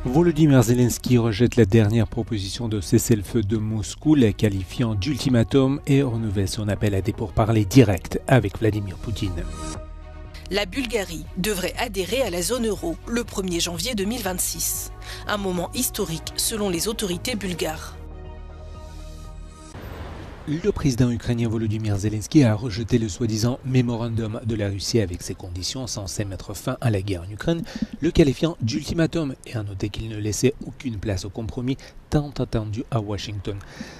Volodymyr Zelensky rejette la dernière proposition de cessez-le-feu de Moscou, la qualifiant d'ultimatum et renouvelle son appel à des pourparlers directs avec Vladimir Poutine. La Bulgarie devrait adhérer à la zone euro le 1er janvier 2026. Un moment historique selon les autorités bulgares. Le président ukrainien Volodymyr Zelensky a rejeté le soi-disant mémorandum de la Russie avec ses conditions censées mettre fin à la guerre en Ukraine, le qualifiant d'ultimatum et a noté qu'il ne laissait aucune place au compromis tant attendu à Washington.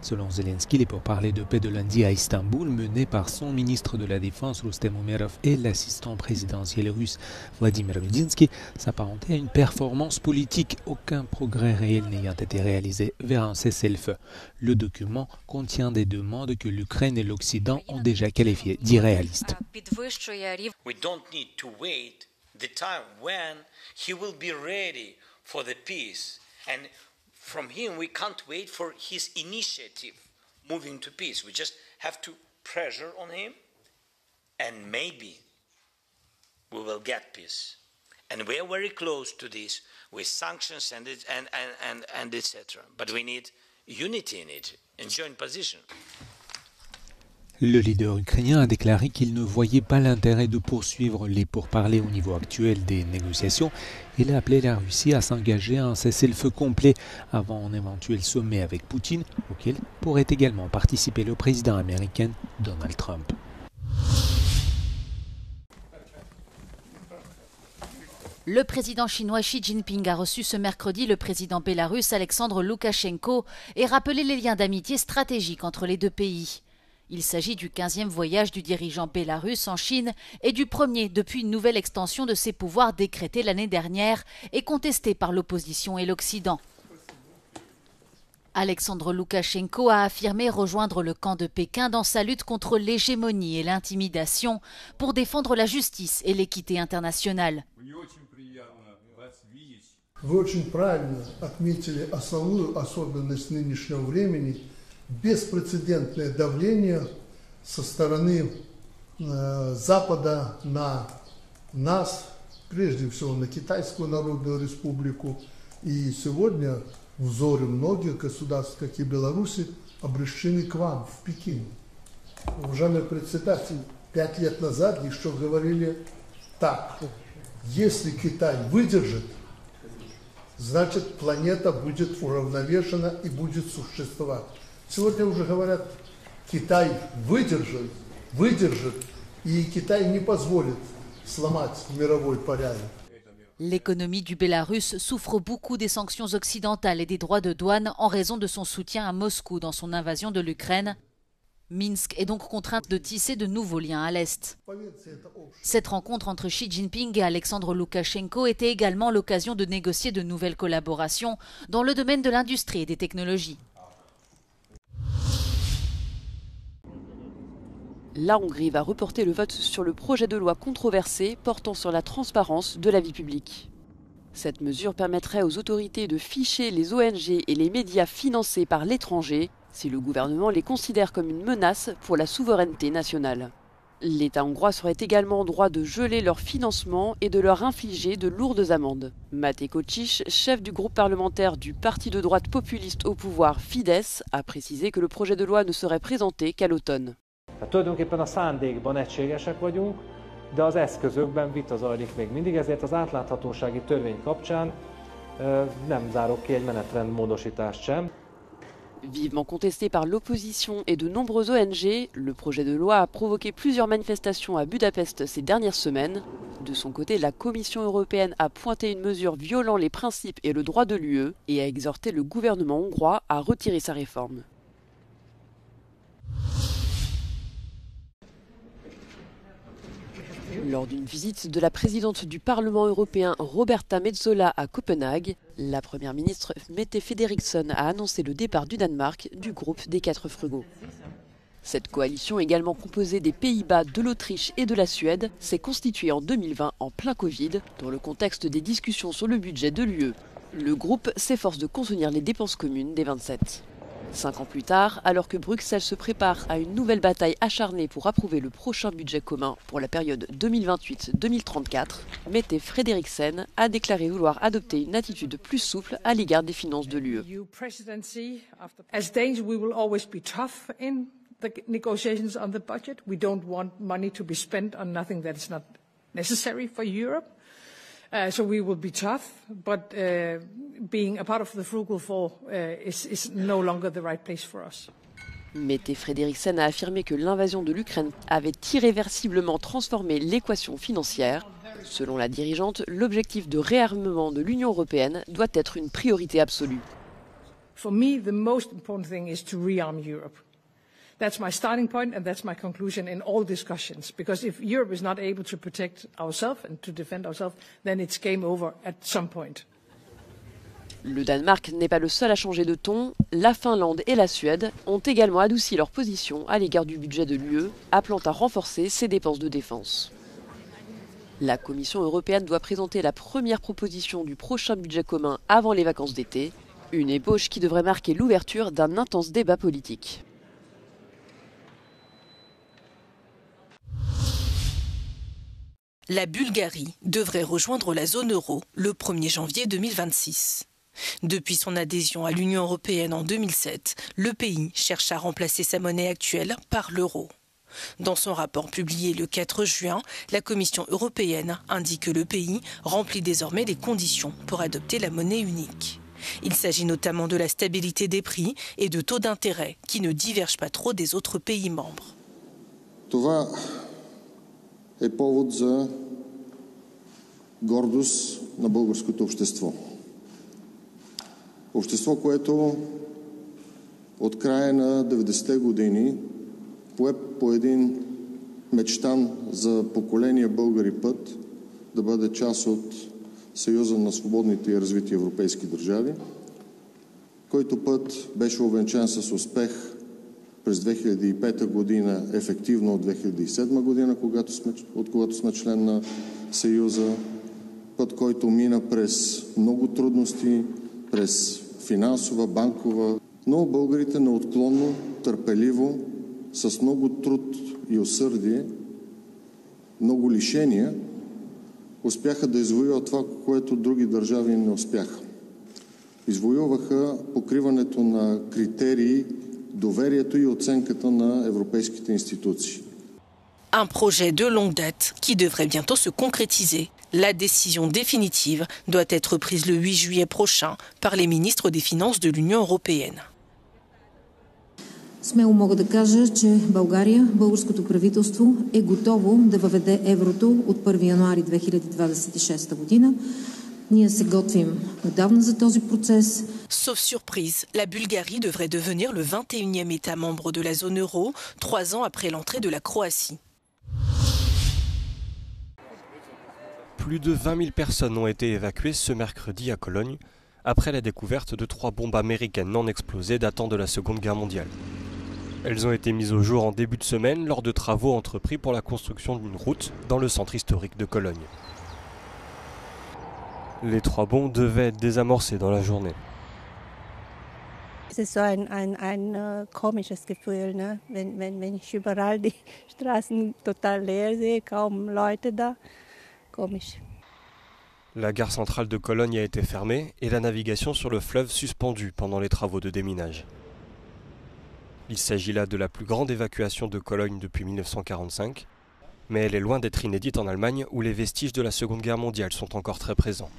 Selon Zelensky, les pourparlers de paix de lundi à Istanbul, menés par son ministre de la Défense Rustem Umerov et l'assistant présidentiel russe Vladimir Medinsky, s'apparentaient à une performance politique, aucun progrès réel n'ayant été réalisé vers un cessez-le-feu. Le document contient des demandes que l'Ukraine et l'Occident ont déjà qualifiées d'irréalistes. We don't need to wait the time when he will be ready for the peace. And from him, we can't wait for his initiative moving to peace. We just have to pressure on him, and maybe we will get peace. And we are very close to this with sanctions and etc. But we need unity in it, and joint position. Le leader ukrainien a déclaré qu'il ne voyait pas l'intérêt de poursuivre les pourparlers au niveau actuel des négociations. Il a appelé la Russie à s'engager à un cessez-le-feu complet avant un éventuel sommet avec Poutine, auquel pourrait également participer le président américain Donald Trump. Le président chinois Xi Jinping a reçu ce mercredi le président bélarusse Alexandre Loukachenko et rappelé les liens d'amitié stratégiques entre les deux pays. Il s'agit du 15e voyage du dirigeant bélarusse en Chine et du premier depuis une nouvelle extension de ses pouvoirs décrétée l'année dernière et contestée par l'opposition et l'Occident. Alexandre Loukachenko a affirmé rejoindre le camp de Pékin dans sa lutte contre l'hégémonie et l'intimidation pour défendre la justice et l'équité internationale. Вы очень правильно отметили основную особенность нынешнего времени – беспрецедентное давление со стороны Запада на нас, прежде всего на Китайскую Народную Республику. И сегодня взоры многих государств, как и Беларуси, обращены к вам, в Пекин. Уважаемый председатель, 5 лет назад еще говорили так: если Китай выдержит, значит планета будет уравновешена и будет существовать. Сегодня уже говорят, Китай выдержит, и Китай не позволит сломать мировой порядок. L'économie du Bélarus souffre beaucoup des sanctions occidentales et des droits de douane en raison de son soutien à Moscou dans son invasion de l'Ukraine. Minsk est donc contrainte de tisser de nouveaux liens à l'Est. Cette rencontre entre Xi Jinping et Alexandre Loukachenko était également l'occasion de négocier de nouvelles collaborations dans le domaine de l'industrie et des technologies. La Hongrie va reporter le vote sur le projet de loi controversé portant sur la transparence de la vie publique. Cette mesure permettrait aux autorités de ficher les ONG et les médias financés par l'étranger si le gouvernement les considère comme une menace pour la souveraineté nationale. L'État hongrois serait également en droit de geler leur financement et de leur infliger de lourdes amendes. Máté Kocsis, chef du groupe parlementaire du parti de droite populiste au pouvoir Fidesz, a précisé que le projet de loi ne serait présenté qu'à l'automne. Tulajdonképpen a szándékban egységesek vagyunk, de az eszközökben vita zajlik még mindig, ezért az átláthatósági törvény kapcsán nem zárok ki egy menetrendmódosítást sem. Vivement contesté par l'opposition et de nombreuses ONG, le projet de loi a provoqué plusieurs manifestations à Budapest ces dernières semaines. De son côté, la Commission européenne a pointé une mesure violant les principes et le droit de l'UE et a exhorté le gouvernement hongrois à retirer sa réforme. Lors d'une visite de la présidente du Parlement européen Roberta Metsola à Copenhague, la première ministre Mette Frederiksen a annoncé le départ du Danemark du groupe des 4 frugaux. Cette coalition, également composée des Pays-Bas, de l'Autriche et de la Suède, s'est constituée en 2020 en plein Covid, dans le contexte des discussions sur le budget de l'UE. Le groupe s'efforce de contenir les dépenses communes des 27. 5 ans plus tard, alors que Bruxelles se prépare à une nouvelle bataille acharnée pour approuver le prochain budget commun pour la période 2028-2034, Mette Frederiksen a déclaré vouloir adopter une attitude plus souple à l'égard des finances de l'UE. The negotiations on the budget. We don't want money to be spent on nothing that is not necessary for Europe. So we will be tough, but being a part of the Frugal Four is no longer the right place for us. Mette Frederiksen a affirmé que l'invasion de l'Ukraine avait irréversiblement transformé l'équation financière. Selon la dirigeante, l'objectif de réarmement de l'Union européenne doit être une priorité absolue. For me, the most important thing is to rearm Europe. That's my starting point and that's my conclusion in all discussions. Because if Europe is not able to protect ourselves and to defend ourselves, then it's game over at some point. Le Danemark n'est pas le seul à changer de ton. La Finlande et la Suède ont également adouci leur position à l'égard du budget de l'UE, appelant à renforcer ses dépenses de défense. La Commission européenne doit présenter la première proposition du prochain budget commun avant les vacances d'été, une ébauche qui devrait marquer l'ouverture d'un intense débat politique. La Bulgarie devrait rejoindre la zone euro le 1er janvier 2026. Depuis son adhésion à l'Union européenne en 2007, le pays cherche à remplacer sa monnaie actuelle par l'euro. Dans son rapport publié le 4 juin, la Commission européenne indique que le pays remplit désormais les conditions pour adopter la monnaie unique. Il s'agit notamment de la stabilité des prix et de taux d'intérêt qui ne divergent pas trop des autres pays membres. Е повод за гордост на българското общество. Общество, което от края на 90-те години пое по един мечтан за поколения българи път да бъде част от Съюза на свободните и развити европейски държави, който път беше увенчан с успех през 2005 година, ефективно от 2007 година, когато сме член на Съюза. Път, който мина през много трудности, през финансова, банкова, но българите неотклонно, търпеливо, с много труд и усърдие, много лишения, успяха да извоюват това, което други държави не успяха. Извоюваха покриването на критерии, доверието и оценката на европейските институции. Un projet de longue date qui devrait bientôt se concrétiser. La décision définitive doit être prise le 8 juillet prochain par les ministres des Finances de l'Union européenne. Смело мога да кажа, че България, българското правителство е готово да въведе еврото от 1 януари 2026 година. Ние се готвим отдавна за този процес. Sauf surprise, la Bulgarie devrait devenir le 21e État membre de la zone euro, 3 ans après l'entrée de la Croatie. Plus de 20 000 personnes ont été évacuées ce mercredi à Cologne, après la découverte de 3 bombes américaines non explosées datant de la Seconde Guerre mondiale. Elles ont été mises au jour en début de semaine lors de travaux entrepris pour la construction d'une route dans le centre historique de Cologne. Les 3 bombes devaient être désamorcées dans la journée. Es ist so ein komisches Gefühl, ne? Wenn ich überall die Straßen total leer sehe, kaum Leute da. Komisch. La gare centrale de Cologne a été fermée et la navigation sur le fleuve suspendue pendant les travaux de déminage. Il s'agit là de la plus grande évacuation de Cologne depuis 1945, mais elle est loin d'être inédite en Allemagne où les vestiges de la Seconde Guerre mondiale sont encore très présents.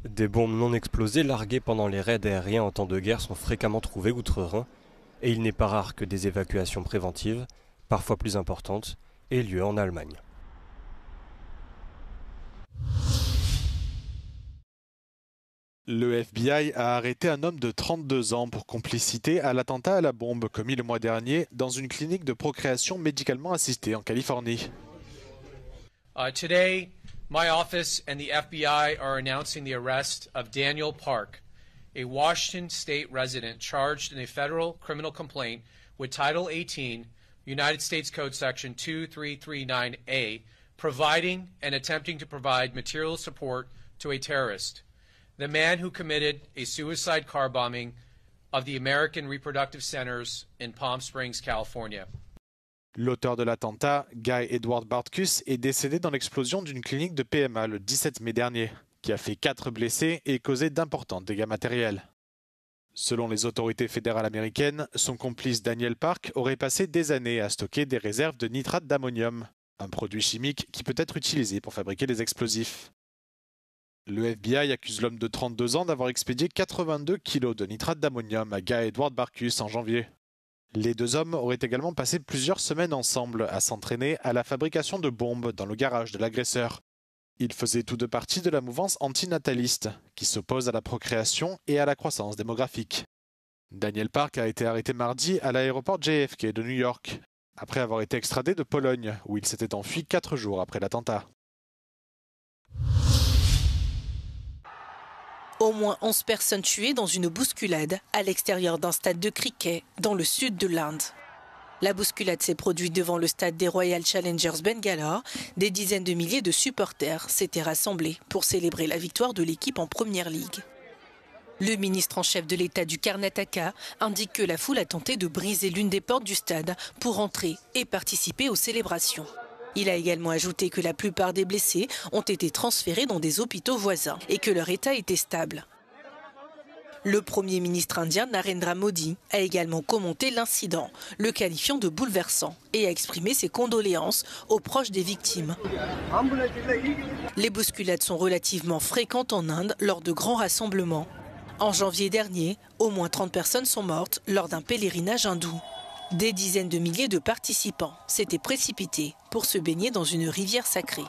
Des bombes non explosées larguées pendant les raids aériens en temps de guerre sont fréquemment trouvées outre-Rhin, et il n'est pas rare que des évacuations préventives, parfois plus importantes, aient lieu en Allemagne. Le FBI a arrêté un homme de 32 ans pour complicité à l'attentat à la bombe commis le mois dernier dans une clinique de procréation médicalement assistée en Californie. Today, my office and the FBI are announcing the arrest of Daniel Park, a Washington state resident charged in a federal criminal complaint with Title 18, United States Code Section 2339A, providing and attempting to provide material support to a terrorist. The man who committed a suicide car bombing of the American Reproductive Centers in Palm Springs, California. L'auteur de l'attentat, Guy Edward Bartkus, est décédé dans l'explosion d'une clinique de PMA le 17 mai dernier, qui a fait 4 blessés et causé d'importants dégâts matériels. Selon les autorités fédérales américaines, son complice Daniel Park aurait passé des années à stocker des réserves de nitrate d'ammonium, un produit chimique qui peut être utilisé pour fabriquer des explosifs. Le FBI accuse l'homme de 32 ans d'avoir expédié 82 kg de nitrate d'ammonium à Guy Edward Bartkus en janvier. Les deux hommes auraient également passé plusieurs semaines ensemble à s'entraîner à la fabrication de bombes dans le garage de l'agresseur. Ils faisaient tous deux partie de la mouvance antinataliste, qui s'oppose à la procréation et à la croissance démographique. Daniel Park a été arrêté mardi à l'aéroport JFK de New York, après avoir été extradé de Pologne, où il s'était enfui 4 jours après l'attentat. Au moins 11 personnes tuées dans une bousculade à l'extérieur d'un stade de cricket dans le sud de l'Inde. La bousculade s'est produite devant le stade des Royal Challengers Bangalore. Des dizaines de milliers de supporters s'étaient rassemblés pour célébrer la victoire de l'équipe en Première Ligue. Le ministre en chef de l'État du Karnataka indique que la foule a tenté de briser l'une des portes du stade pour entrer et participer aux célébrations. Il a également ajouté que la plupart des blessés ont été transférés dans des hôpitaux voisins et que leur état était stable. Le Premier ministre indien Narendra Modi a également commenté l'incident, le qualifiant de bouleversant, et a exprimé ses condoléances aux proches des victimes. Les bousculades sont relativement fréquentes en Inde lors de grands rassemblements. En janvier dernier, au moins 30 personnes sont mortes lors d'un pèlerinage hindou. Des dizaines de milliers de participants s'étaient précipités pour se baigner dans une rivière sacrée.